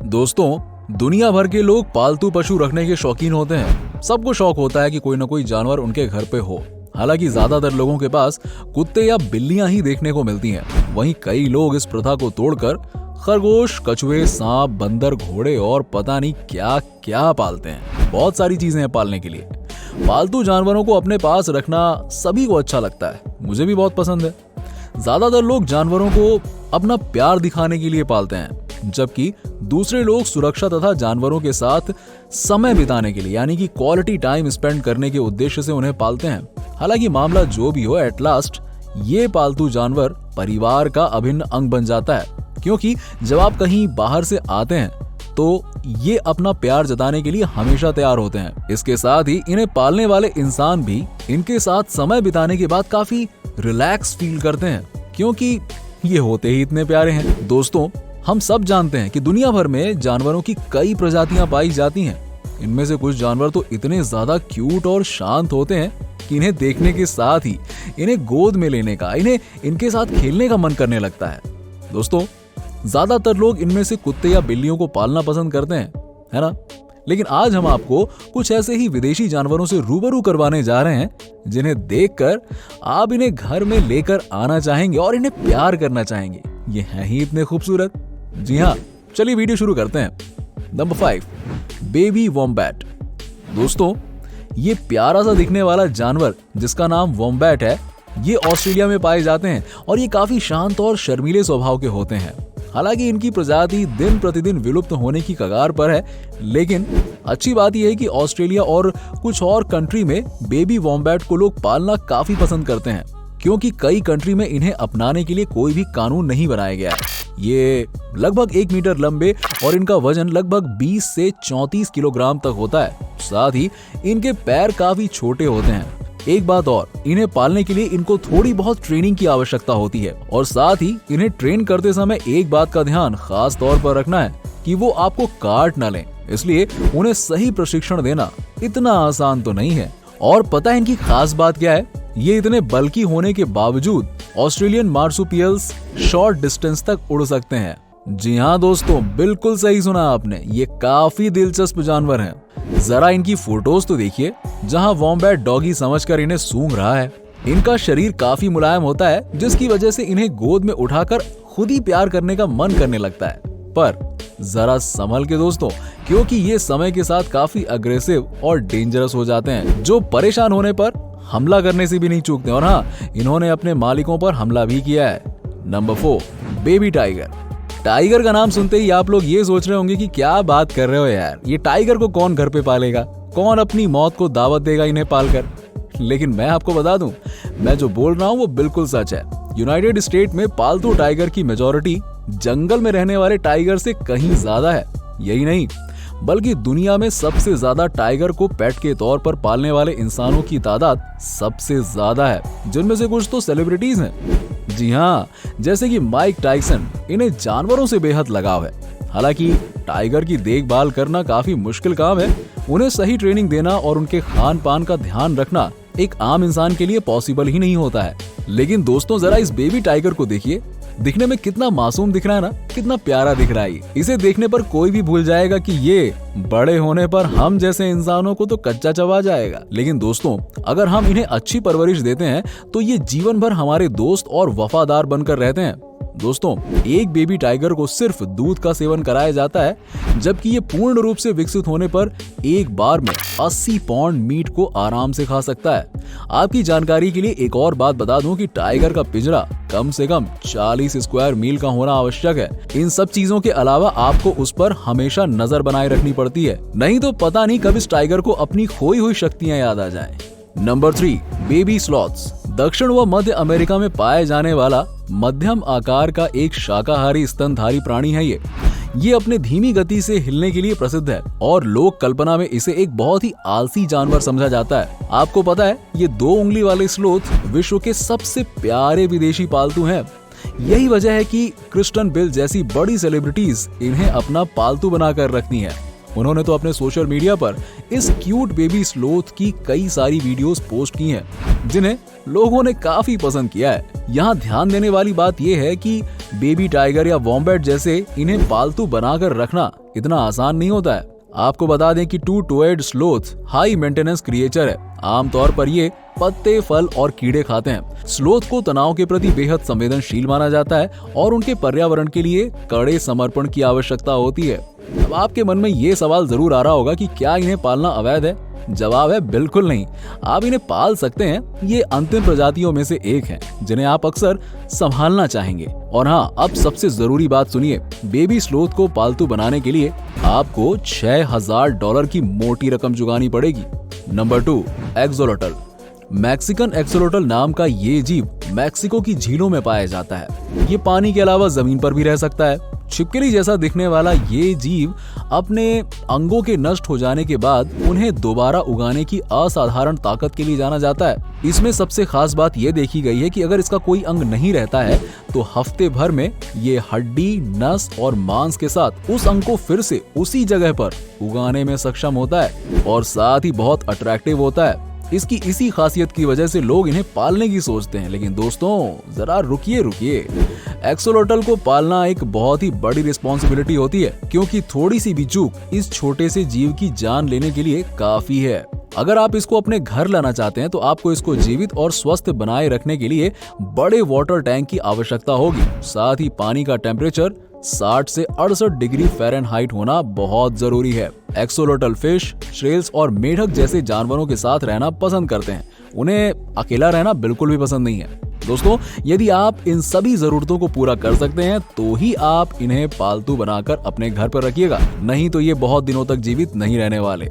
दोस्तों, दुनिया भर के लोग पालतू पशु रखने के शौकीन होते हैं। सबको शौक होता है कि कोई ना कोई जानवर उनके घर पे हो। हालांकि ज्यादातर लोगों के पास कुत्ते या बिल्लियां ही देखने को मिलती हैं। वहीं कई लोग इस प्रथा को तोड़कर खरगोश, कछुए, सांप, बंदर, घोड़े और पता नहीं क्या क्या पालते हैं। बहुत सारी चीजें हैं पालने के लिए। पालतू जानवरों को अपने पास रखना सभी को अच्छा लगता है। मुझे भी बहुत पसंद है। ज्यादातर लोग जानवरों को अपना प्यार दिखाने के लिए पालते हैं, जबकि दूसरे लोग सुरक्षा तथा जानवरों के साथ समय बिताने के लिए यानी कि क्वालिटी टाइम स्पेंड करने के उद्देश्य से उन्हें पालते हैं। हालांकि मामला जो भी हो, एट लास्ट ये पालतू जानवर परिवार का अभिन्न अंग बन जाता है, क्योंकि जब आप कहीं बाहर से आते हैं तो ये अपना प्यार जताने के लिए हमेशा तैयार होते हैं। इसके साथ ही इन्हें पालने वाले इंसान भी इनके साथ समय बिताने के बाद काफी रिलैक्स फील करते हैं, क्योंकि ये होते ही इतने प्यारे हैं। दोस्तों, हम सब जानते हैं कि दुनिया भर में जानवरों की कई प्रजातियां पाई जाती हैं। इनमें से कुछ जानवर तो इतने ज्यादा क्यूट और शांत होते हैं कि इन्हें देखने के साथ ही इन्हें गोद में लेने का, इनके साथ खेलने का मन करने लगता है। दोस्तों, ज्यादातर लोग इनमें से कुत्ते या बिल्लियों को पालना पसंद करते हैं, है ना? लेकिन आज हम आपको कुछ ऐसे ही विदेशी जानवरों से रूबरू करवाने जा रहे हैं जिन्हें देखकर आप इन्हें घर में लेकर आना चाहेंगे और इन्हें प्यार करना चाहेंगे। ये हैं ही इतने खूबसूरत। जी हाँ, चलिए वीडियो शुरू करते हैं। Number 5, baby wombat. दोस्तों, ये प्यारा सा दिखने वाला जानवर जिसका नाम वॉम्बैट है, ये ऑस्ट्रेलिया में पाए जाते हैं और ये काफी शांत और शर्मीले स्वभाव के होते हैं। हालांकि इनकी प्रजाति दिन प्रतिदिन विलुप्त होने की कगार पर है, लेकिन अच्छी बात यह है कि ऑस्ट्रेलिया और कुछ और कंट्री में बेबी वॉम्बैट को लोग पालना काफी पसंद करते हैं, क्योंकि कई कंट्री में इन्हें अपनाने के लिए कोई भी कानून नहीं बनाया गया है। ये लगभग 1 मीटर लंबे और इनका वजन लगभग 20 से 34 किलोग्राम तक होता है। साथ ही इनके पैर काफी छोटे होते हैं। एक बात और, इन्हें पालने के लिए इनको थोड़ी बहुत ट्रेनिंग की आवश्यकता होती है और साथ ही इन्हें ट्रेन करते समय एक बात का ध्यान खास तौर पर रखना है कि वो आपको काट न लें। इसलिए उन्हें सही प्रशिक्षण देना इतना आसान तो नहीं है। और पता है इनकी खास बात क्या है? ये इतने बल्कि होने के बावजूद ऑस्ट्रेलियन मार्सुपियल्स शॉर्ट डिस्टेंस तक उड़ सकते हैं। जी हाँ दोस्तों, बिल्कुल सही सुना आपने। ये काफी दिलचस्प जानवर हैं। जरा इनकी फोटोज तो देखिए, जहाँ वॉम्बैट डॉगी समझकर इन्हें सूंघ रहा है। इनका शरीर काफी मुलायम होता है, जिसकी वजह से इन्हें गोद में उठाकर खुद ही प्यार करने का मन करने लगता है। पर जरा संभल के दोस्तों, क्योंकि ये समय के साथ काफी अग्रेसिव और डेंजरस हो जाते हैं, जो परेशान होने पर हमला करने से भी नहीं चूकते। और हाँ, इन्होंने अपने मालिकों पर हमला भी किया है। Number 4, baby tiger. टाइगर का नाम सुनते ही आप लोग ये सोच रहे होंगे कि क्या बात कर रहे हो यार, ये टाइगर को कौन घर पे पालेगा, कौन अपनी मौत को दावत देगा इन्हें पालकर। लेकिन मैं आपको बता दूं, मैं जो बोल रहा हूं वो बिल्कुल सच है। यूनाइटेड स्टेट में पालतू टाइगर की मेजॉरिटी जंगल में रहने वाले टाइगर से कहीं ज्यादा है। यही नहीं, बल्कि दुनिया में सबसे ज्यादा टाइगर को पेट के तौर पर पालने वाले इंसानों की तादाद सबसे ज्यादा है, जिनमें से कुछ तो सेलिब्रिटीज हैं। जी हाँ, जैसे कि माइक टायसन। इन्हें जानवरों से बेहद लगाव है। हालांकि टाइगर की देखभाल करना काफी मुश्किल काम है। उन्हें सही ट्रेनिंग देना और उनके खान पान का ध्यान रखना एक आम इंसान के लिए पॉसिबल ही नहीं होता है। लेकिन दोस्तों, जरा इस बेबी टाइगर को देखिए, दिखने में कितना मासूम दिख रहा है ना, कितना प्यारा दिख रहा है। इसे देखने पर कोई भी भूल जाएगा कि ये बड़े होने पर हम जैसे इंसानों को तो कच्चा चबा जाएगा। लेकिन दोस्तों, अगर हम इन्हें अच्छी परवरिश देते हैं तो ये जीवन भर हमारे दोस्त और वफादार बनकर रहते हैं। दोस्तों, एक बेबी टाइगर को सिर्फ दूध का सेवन कराया जाता है, जबकि ये पूर्ण रूप से विकसित होने पर एक बार में 80 पाउंड मीट को आराम से खा सकता है। आपकी जानकारी के लिए एक और बात बता दूं कि टाइगर का पिंजरा कम से कम 40 स्क्वायर मील का होना आवश्यक है। इन सब चीजों के अलावा आपको उस पर हमेशा नजर बनाए रखनी पड़ती है, नहीं तो पता नहीं कब इस टाइगर को अपनी खोई हुई शक्तियां याद आ जाएं। Number 3, baby sloths. दक्षिण व मध्य अमेरिका में पाए जाने वाला मध्यम आकार का एक शाकाहारी स्तनधारी प्राणी है। ये अपने धीमी गति से हिलने के लिए प्रसिद्ध है और लोक कल्पना में इसे एक बहुत ही आलसी जानवर समझा जाता है। आपको पता है, ये 2 उंगली वाले स्लोथ विश्व के सबसे प्यारे विदेशी पालतू हैं। यही वजह है कि क्रिस्टन बेल जैसी बड़ी सेलिब्रिटीज इन्हें अपना पालतू बनाकर रखती हैं। उन्होंने तो अपने सोशल मीडिया पर इस क्यूट बेबी स्लोथ की कई सारी वीडियोस पोस्ट की हैं, जिन्हें लोगों ने काफी पसंद किया है। यहाँ ध्यान देने वाली बात यह है कि बेबी टाइगर या वॉम्बैट जैसे इन्हें पालतू बनाकर रखना इतना आसान नहीं होता है। आपको बता दें कि two toed sloth high maintenance creature है। आमतौर पर ये पत्ते, फल और कीड़े खाते हैं। स्लोथ को तनाव के प्रति बेहद संवेदनशील माना जाता है और उनके पर्यावरण के लिए कड़े समर्पण की आवश्यकता होती है। अब आपके मन में ये सवाल जरूर आ रहा होगा कि क्या इन्हें पालना अवैध है? जवाब है बिल्कुल नहीं। आप इन्हें पाल सकते हैं। ये अंतिम प्रजातियों में से एक है जिन्हें आप अक्सर संभालना चाहेंगे। और हाँ, अब सबसे जरूरी बात सुनिए, बेबी स्लोथ को पालतू बनाने के लिए आपको $6000 की मोटी रकम चुकानी पड़ेगी। Number 2, axolotl. मैक्सिकन एक्सोलोटल नाम का ये जीव मैक्सिको की झीलों में पाया जाता है। ये पानी के अलावा जमीन पर भी रह सकता है। छिपकली जैसा दिखने वाला ये जीव अपने अंगों के नष्ट हो जाने के बाद उन्हें दोबारा उगाने की असाधारण ताकत के लिए जाना जाता है। इसमें सबसे खास बात ये देखी गई है कि अगर इसका कोई अंग नहीं रहता है तो हफ्ते भर में ये हड्डी, नस और मांस के साथ उस अंग को फिर से उसी जगह पर उगाने में सक्षम होता है और साथ ही बहुत अट्रैक्टिव होता है। इसकी इसी खासियत की वजह से लोग इन्हें पालने की सोचते हैं। लेकिन दोस्तों जरा रुकिए, एक्सोलोटल को पालना एक बहुत ही बड़ी रिस्पॉन्सिबिलिटी होती है, क्योंकि थोड़ी सी भी चूक इस छोटे से जीव की जान लेने के लिए काफी है। अगर आप इसको अपने घर लाना चाहते हैं तो आपको इसको जीवित और स्वस्थ बनाए रखने के लिए बड़े वाटर टैंक की आवश्यकता होगी। साथ ही पानी का टेम्परेचर 60 से 68 डिग्री फ़ारेनहाइट होना बहुत जरूरी है। एक्सोलोटल फिश, श्रेल्स और मेढक जैसे जानवरों के साथ रहना पसंद करते हैं। उन्हें अकेला रहना बिल्कुल भी पसंद नहीं है। दोस्तों, यदि आप इन सभी जरूरतों को पूरा कर सकते हैं तो ही आप इन्हें पालतू बनाकर अपने घर पर रखिएगा, नहीं तो ये बहुत दिनों तक जीवित नहीं रहने वाले।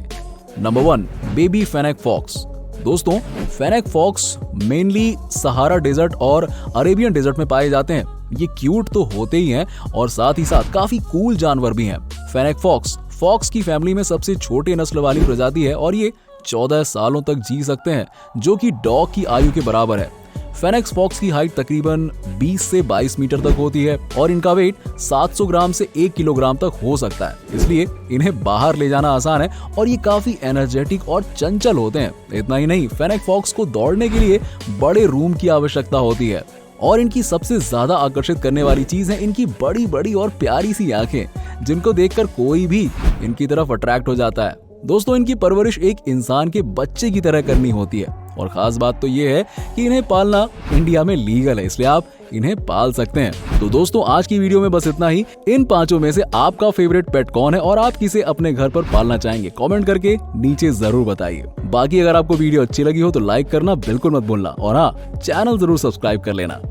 Number 1, baby fennec fox. दोस्तों, fennec fox mainly Sahara desert और अरेबियन डेजर्ट में पाए जाते हैं। ये क्यूट तो होते ही हैं और साथ ही साथ काफी कूल जानवर भी हैं। फेनेक फॉक्स की फैमिली में सबसे छोटे नस्ल वाली प्रजाति है और ये 14 सालों तक जी सकते हैं, जो कि डॉग की आयु के बराबर है। फेनेक्स फॉक्स की हाइट तकरीबन 20 से 22 मीटर तक होती है और इनका वेट 700 ग्राम से 1 किलोग्राम तक हो सकता है। इसलिए इन्हें बाहर ले जाना आसान है और ये काफी एनर्जेटिक और चंचल होते हैं। इतना ही नहीं, फेनेक फॉक्स को दौड़ने के लिए बड़े रूम की आवश्यकता होती है और इनकी सबसे ज्यादा आकर्षित करने वाली चीज है इनकी बड़ी बड़ी और प्यारी सी आंखें, जिनको देखकर कोई भी इनकी तरफ अट्रैक्ट हो जाता है। दोस्तों, इनकी परवरिश एक इंसान के बच्चे की तरह करनी होती है और खास बात तो ये है कि इन्हें पालना इंडिया में लीगल है, इसलिए आप इन्हें पाल सकते हैं। तो दोस्तों, आज की वीडियो में बस इतना ही। इन 5 में से आपका फेवरेट पेट कौन है और आप किसे अपने घर पर पालना चाहेंगे, कमेंट करके नीचे जरूर बताइए। बाकी अगर आपको वीडियो अच्छी लगी हो तो लाइक करना बिल्कुल मत भूलना और हाँ, चैनल जरूर सब्सक्राइब कर लेना।